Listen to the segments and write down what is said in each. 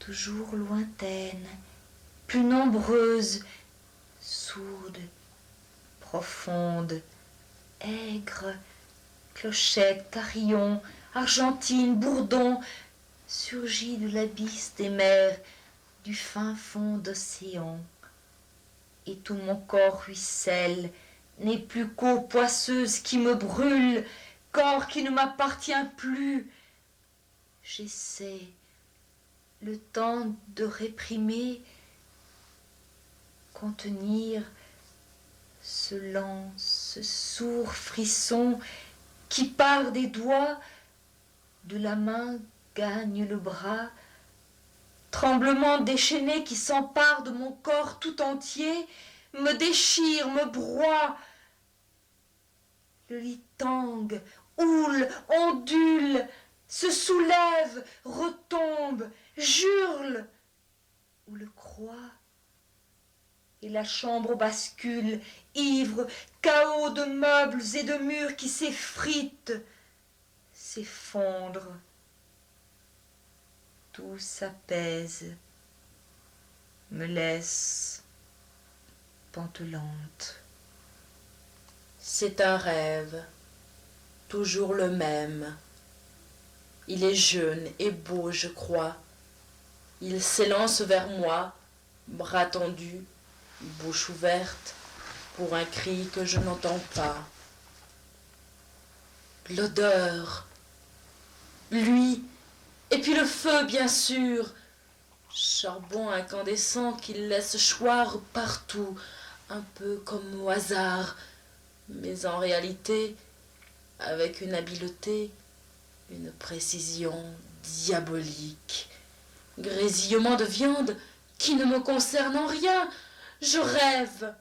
toujours lointaines, plus nombreuses, sourdes, profondes, aigres, clochettes, carillons, argentines, bourdons, surgis de l'abysse des mers, du fin fond d'océan. Et tout mon corps ruisselle, n'est plus qu'eau poisseuse qui me brûle, corps qui ne m'appartient plus. J'essaie, le temps de réprimer, contenir ce lent, ce sourd frisson qui part des doigts, de la main gagne le bras, tremblement déchaîné qui s'empare de mon corps tout entier, me déchire, me broie. Le lit tangue, houle, ondule, se soulève, retombe, hurle ou le croit. Et la chambre bascule, ivre, chaos de meubles et de murs qui s'effritent, s'effondrent. Tout s'apaise, me laisse pantelante. C'est un rêve, toujours le même. Il est jeune et beau, je crois. Il s'élance vers moi, bras tendus, bouche ouverte, pour un cri que je n'entends pas. L'odeur, lui, et puis le feu, bien sûr. Charbon incandescent qu'il laisse choir partout, un peu comme au hasard, mais en réalité, avec une habileté, une précision diabolique. Grésillement de viande qui ne me concerne en rien. Je rêve,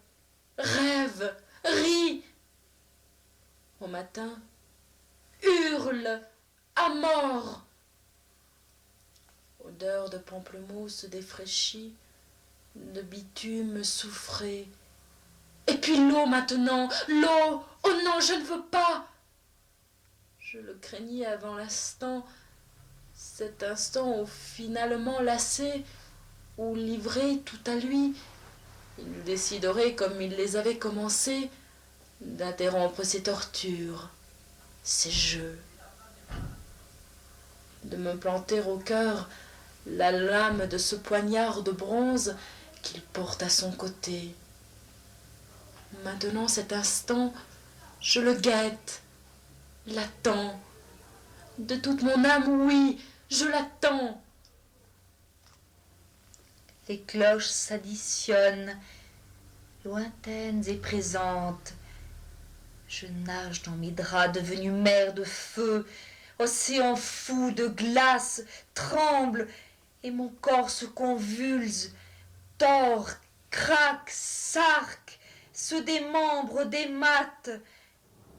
rêve, ris. Au matin, hurle à mort. Odeur de pamplemousse défraîchie, de bitume soufré. Et puis l'eau maintenant, l'eau. Oh non, je ne veux pas. Je le craignais avant l'instant, cet instant où finalement lassé, ou livré tout à lui, il déciderait, comme il les avait commencés, d'interrompre ses tortures, ses jeux, de me planter au cœur la lame de ce poignard de bronze qu'il porte à son côté. Maintenant, cet instant, je le guette, l'attends. De toute mon âme, oui, je l'attends. Les cloches s'additionnent, lointaines et présentes. Je nage dans mes draps devenus mer de feu, océan fou de glace, tremble, et mon corps se convulse, tord, craque, s'arque, se démembre, démate,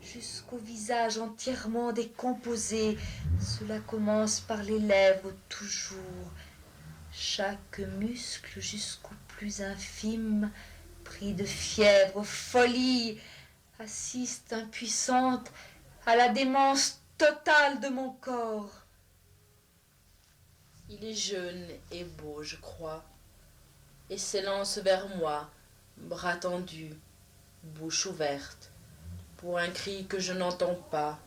jusqu'au visage entièrement décomposé. Cela commence par les lèvres toujours, chaque muscle jusqu'au plus infime, pris de fièvre, folie, assiste impuissante à la démence totale de mon corps. Il est jeune et beau, je crois, et s'élance vers moi, bras tendus, bouche ouverte, pour un cri que je n'entends pas,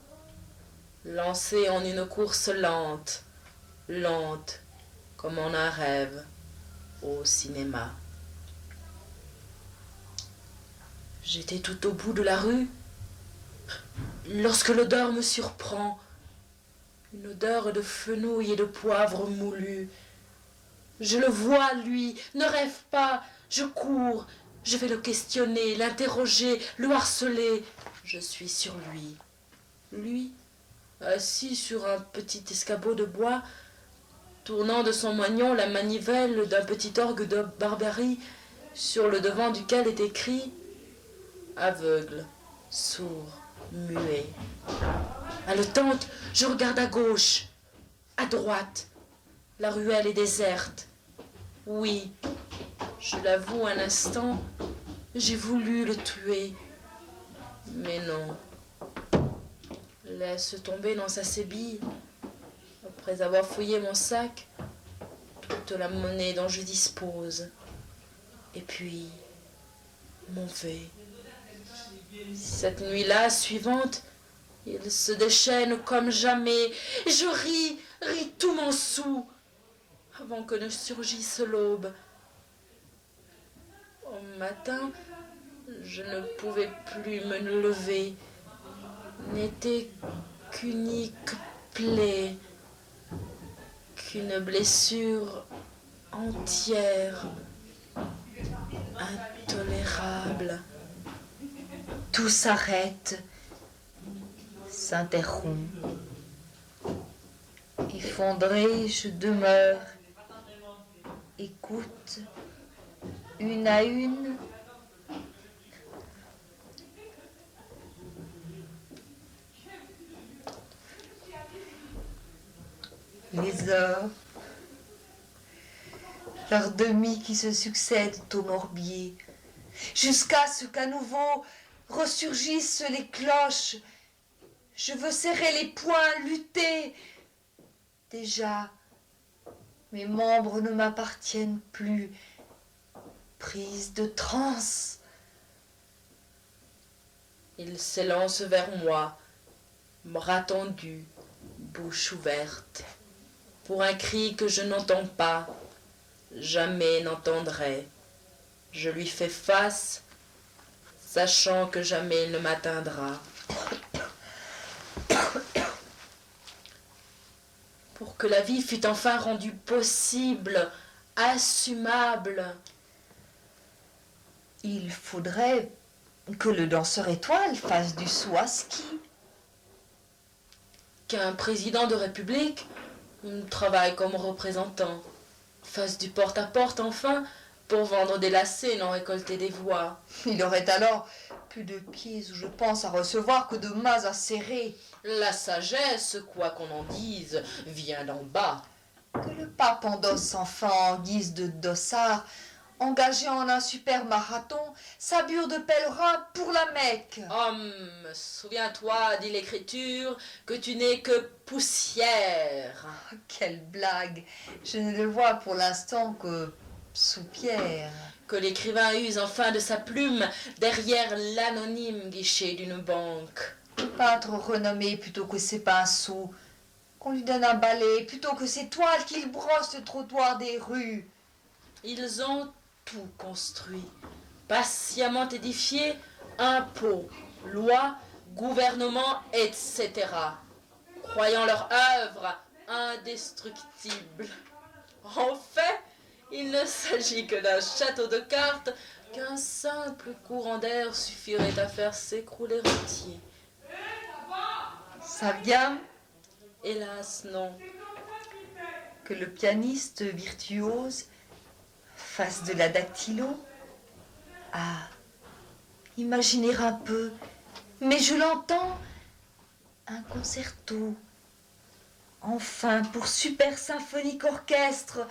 lancé en une course lente, lente, comme en un rêve, au cinéma. J'étais tout au bout de la rue, lorsque l'odeur me surprend, une odeur de fenouil et de poivre moulu. Je le vois, lui, ne rêve pas, je cours, je vais le questionner, l'interroger, le harceler. Je suis sur lui. Lui, assis sur un petit escabeau de bois, tournant de son moignon la manivelle d'un petit orgue de Barbarie, sur le devant duquel est écrit « Aveugle, sourd, muet ». Haletante, je regarde à gauche, à droite. La ruelle est déserte. Oui, je l'avoue un instant, j'ai voulu le tuer. Mais non. Laisse tomber dans sa sébille, après avoir fouillé mon sac, tout toute la monnaie dont je dispose. Et puis, m'en vais. Cette nuit-là suivante, il se déchaîne comme jamais. Je ris tout mon sou, avant que ne surgisse l'aube. Au matin, je ne pouvais plus me lever. N'était qu'unique plaie, qu'une blessure entière, intolérable. Tout s'arrête, s'interrompt. Effondré, je demeure, écoute, une à une, les heures, leurs demi qui se succèdent au morbier, jusqu'à ce qu'à nouveau ressurgissent les cloches. Je veux serrer les poings, lutter. Déjà, mes membres ne m'appartiennent plus, prise de transe. Il s'élance vers moi, bras tendus, bouche ouverte, pour un cri que je n'entends pas, jamais n'entendrai. Je lui fais face, sachant que jamais il ne m'atteindra. Pour que la vie fût enfin rendue possible, assumable. Il faudrait que le danseur étoile fasse du saut à ski. Qu'un président de république travaille comme représentant, fasse du porte-à-porte enfin, pour vendre des lacets et n'en récolter des voix. Il aurait alors plus de pieds où je pense à recevoir que de mains à serrer. La sagesse, quoi qu'on en dise, vient d'en bas. Que le pape endosse enfin en guise de dossard, engagé en un super marathon, sa bure de pèlerin pour la Mecque. Homme, souviens-toi, dit l'Écriture, que tu n'es que poussière. Oh, quelle blague! Je ne le vois pour l'instant que sous pierre. Que l'écrivain use enfin de sa plume derrière l'anonyme guichet d'une banque. Peintre renommé plutôt que ses pinceaux, qu'on lui donne un balai plutôt que ses toiles qu'il brosse le trottoir des rues. Ils ont tout construit, patiemment édifié, impôts, lois, gouvernement, etc., croyant leur œuvre indestructible. En fait, il ne s'agit que d'un château de cartes qu'un simple courant d'air suffirait à faire s'écrouler entier. Ça vient Hélas, non. que le pianiste virtuose fasse de la dactylo. Ah, imaginez un peu, mais je l'entends, un concerto, enfin pour super symphonique orchestre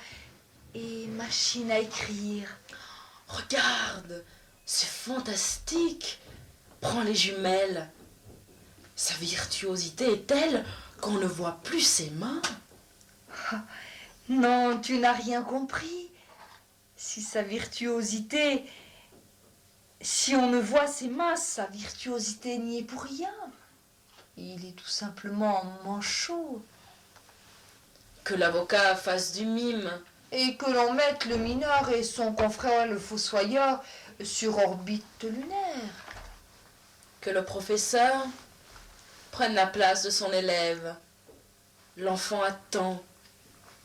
et machine à écrire. Regarde, c'est fantastique. Prends les jumelles. Sa virtuosité est telle qu'on ne voit plus ses mains. Ah, non, tu n'as rien compris. Si sa virtuosité, si on ne voit ses mains, sa virtuosité n'y est pour rien. Il est tout simplement manchot. Que l'avocat fasse du mime. Et que l'on mette le mineur et son confrère le fossoyeur sur orbite lunaire. Que le professeur prenne la place de son élève. L'enfant attend,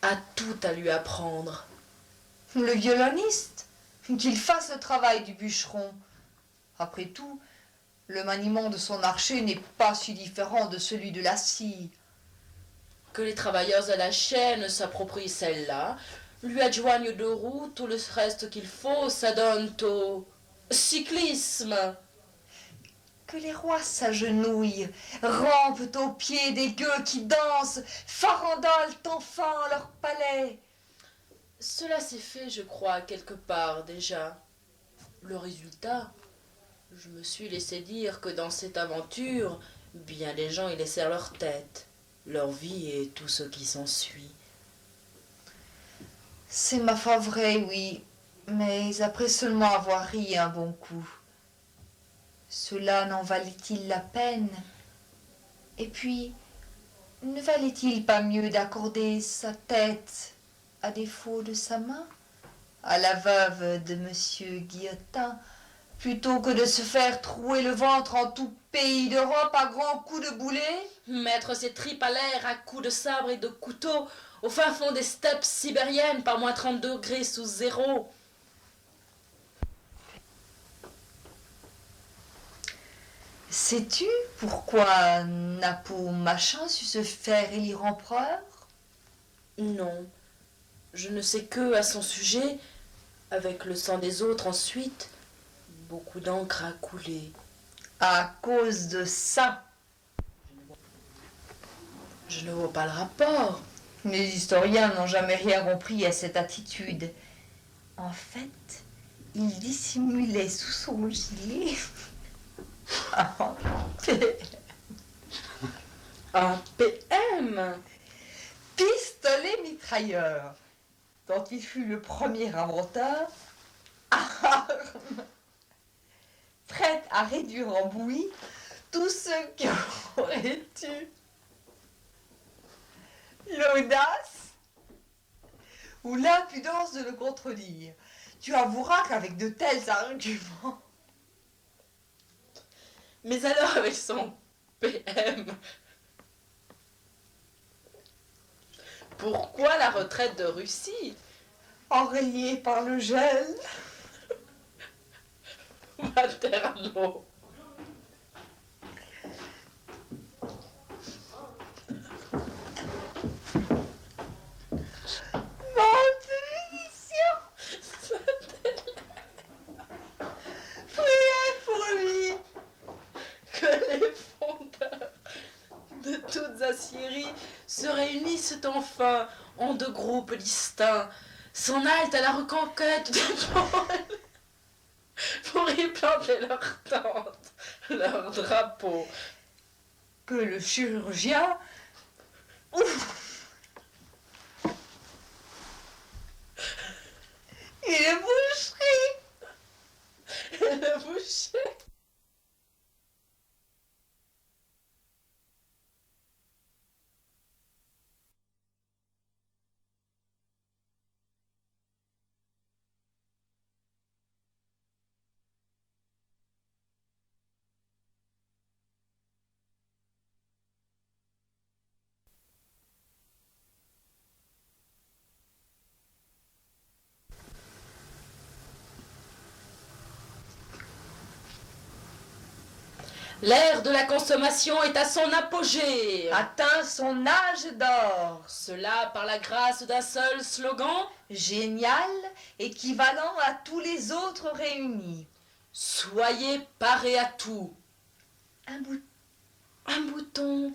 a tout à lui apprendre. Le violoniste, qu'il fasse le travail du bûcheron. Après tout, le maniement de son archer n'est pas si différent de celui de la scie. Que les travailleurs à la chaîne s'approprient celle-là, lui adjoignent 2 roues, tout le reste qu'il faut, ça donne au cyclisme. Que les rois s'agenouillent, rampent aux pieds des gueux qui dansent, farandolent enfin leur palais. Cela s'est fait, je crois, quelque part déjà. Le résultat, je me suis laissé dire que dans cette aventure, bien des gens y laissèrent leur tête, leur vie et tout ce qui s'ensuit. C'est ma foi vrai, oui, mais après seulement avoir ri un bon coup. Cela n'en valait-il la peine? Et puis, ne valait-il pas mieux d'accorder sa tête, à défaut de sa main, à la veuve de monsieur Guillotin, plutôt que de se faire trouer le ventre en tout pays d'Europe à grands coups de boulet? Mettre ses tripes à l'air à coups de sabre et de couteau au fin fond des steppes sibériennes par moins 30 degrés sous zéro. Sais-tu pourquoi Napo Machin sut se faire élire empereur? Non, je ne sais que à son sujet, avec le sang des autres ensuite, beaucoup d'encre a coulé. À cause de ça. Je ne vois pas le rapport. Les historiens n'ont jamais rien compris à cette attitude. En fait, il dissimulait sous son gilet Un PM. pistolet mitrailleur, dont il fut le premier inventeur, arme prête à réduire en bouillie tous ceux qui auraient eu l'audace ou l'impudence de le contredire. Tu avoueras qu'avec de tels arguments, Mais alors avec son PM, pourquoi la retraite de Russie? enrayé par le gel, Materno. priez pour lui. Que les fondeurs de toutes Assyries se réunissent enfin en deux groupes distincts, s'en aillent à la reconquête de Paul pour y planter leurs tentes, leurs drapeaux. Que le chirurgien et le boucherie Et le boucher. L'ère de la consommation est à son apogée. atteint son âge d'or. Cela par la grâce d'un seul slogan. Génial, équivalent à tous les autres réunis. Soyez parés à tout. Un bouton. Un bouton.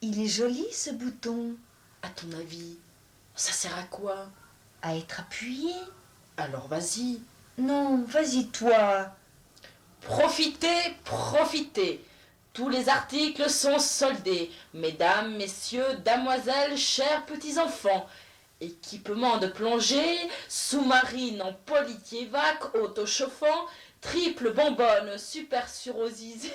Il est joli ce bouton. À ton avis, ça sert à quoi? À être appuyé. Alors vas-y. Non, vas-y toi. Profitez, profitez. Tous les articles sont soldés. Mesdames, messieurs, damoiselles, chers petits-enfants. Équipement de plongée, sous-marine en polytievac, auto-chauffant, triple bonbonne super surosisée.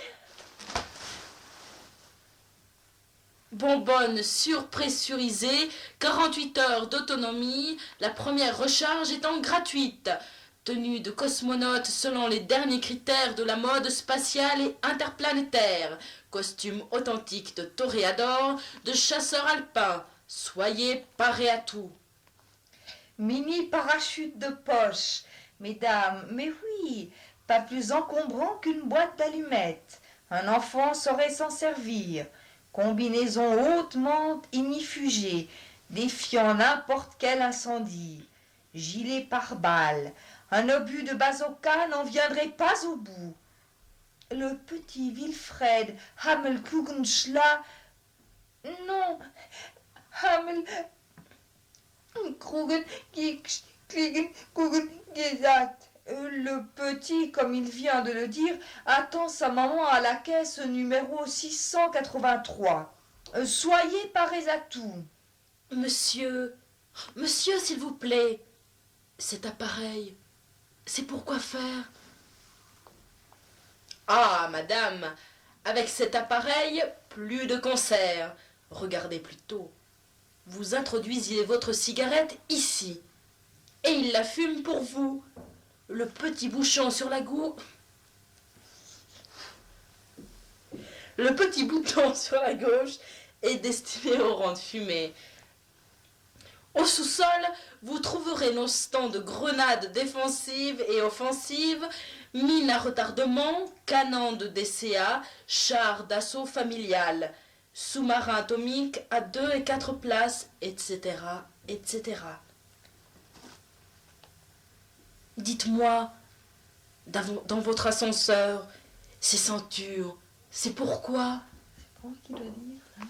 Bonbonne surpressurisée, 48 heures d'autonomie, la première recharge étant gratuite. Tenue de cosmonaute selon les derniers critères de la mode spatiale et interplanétaire. Costume authentique de toréador, de chasseur alpin. Soyez parés à tout. Mini parachute de poche. Mesdames, mais oui, pas plus encombrant qu'une boîte d'allumettes. Un enfant saurait s'en servir. Combinaison hautement ignifugée, défiant n'importe quel incendie. Gilet pare-balles. Un obus de bazooka n'en viendrait pas au bout. Le petit Wilfred Hammelkugenschla. Non, Hammelkugengesagt. Le petit, comme il vient de le dire, attend sa maman à la caisse numéro 683. Soyez parés à tout. Monsieur, Monsieur, s'il vous plaît, cet appareil, c'est pour quoi faire? Ah, madame, avec cet appareil, plus de concert. Regardez plutôt. Vous introduisiez votre cigarette ici, et il la fume pour vous. Le petit bouchon sur la gauche. Le petit bouton sur la gauche est destiné au rang de fumée. Au sous-sol, vous trouverez nos stands de grenades défensives et offensives, mines à retardement, canons de DCA, chars d'assaut familial, sous-marins atomiques à 2 et 4 places, etc., etc. Dites-moi, dans votre ascenseur, ces ceintures, c'est pourquoi? Qui doit dire ça?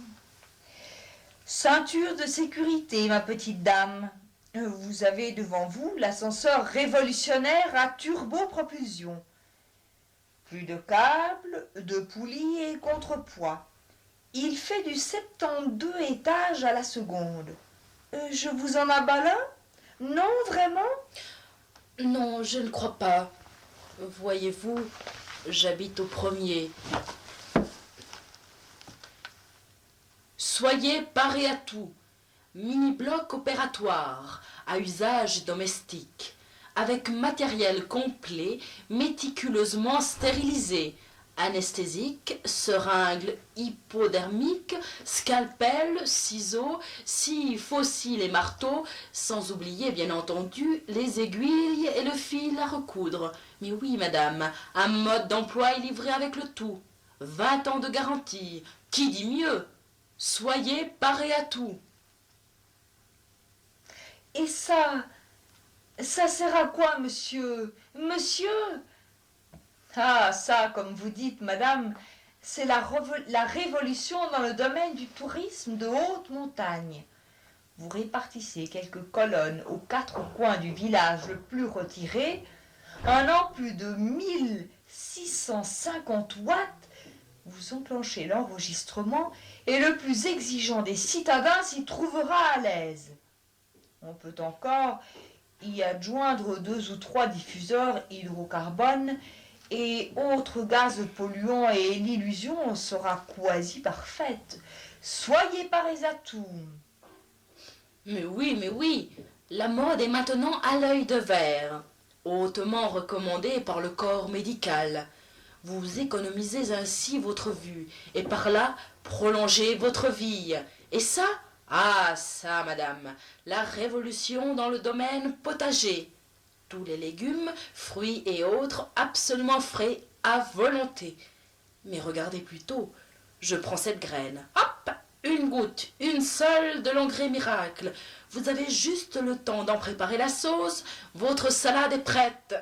Ceinture de sécurité, ma petite dame. Vous avez devant vous l'ascenseur révolutionnaire à turbopropulsion. Plus de câbles, de poulies et contrepoids. Il fait du 72 étages à la seconde. Je vous en aballe un? Non, vraiment? Non, je ne crois pas. Voyez-vous, j'habite au premier. Soyez parés à tout. Mini-bloc opératoire à usage domestique, avec matériel complet, méticuleusement stérilisé, anesthésique, seringue hypodermique, scalpel, ciseaux, scie, fossiles et marteaux, sans oublier bien entendu les aiguilles et le fil à recoudre. Mais oui, madame, un mode d'emploi est livré avec le tout. 20 ans de garantie. Qui dit mieux? Soyez parés à tout. Et ça sert à quoi, monsieur? Monsieur? Ah, ça, comme vous dites, madame, c'est la révolution dans le domaine du tourisme de haute montagne. Vous répartissez quelques colonnes aux 4 coins du village le plus retiré, un ampli de 1650 watts, vous enclenchez l'enregistrement et le plus exigeant des citadins s'y trouvera à l'aise. On peut encore y adjoindre 2 ou 3 diffuseurs hydrocarbone et autres gaz polluants et l'illusion sera quasi parfaite. Soyez parés à tout. Mais oui, la mode est maintenant à l'œil de verre, hautement recommandée par le corps médical. Vous économisez ainsi votre vue et par là prolongez votre vie. Et ça, ah ça, madame, la révolution dans le domaine potager. Tous les légumes, fruits et autres absolument frais à volonté. Mais regardez plutôt, je prends cette graine. Hop, une goutte, une seule de l'engrais miracle. Vous avez juste le temps d'en préparer la sauce. Votre salade est prête.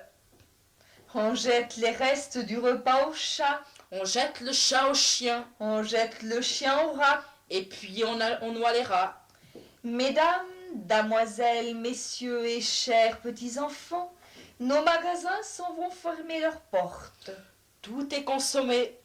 On jette les restes du repas au chat. On jette le chat au chien. On jette le chien au rat. Et puis on noie les rats. Mesdames, damoiselles, messieurs et chers petits-enfants, nos magasins s'en vont fermer leurs portes. Tout est consommé.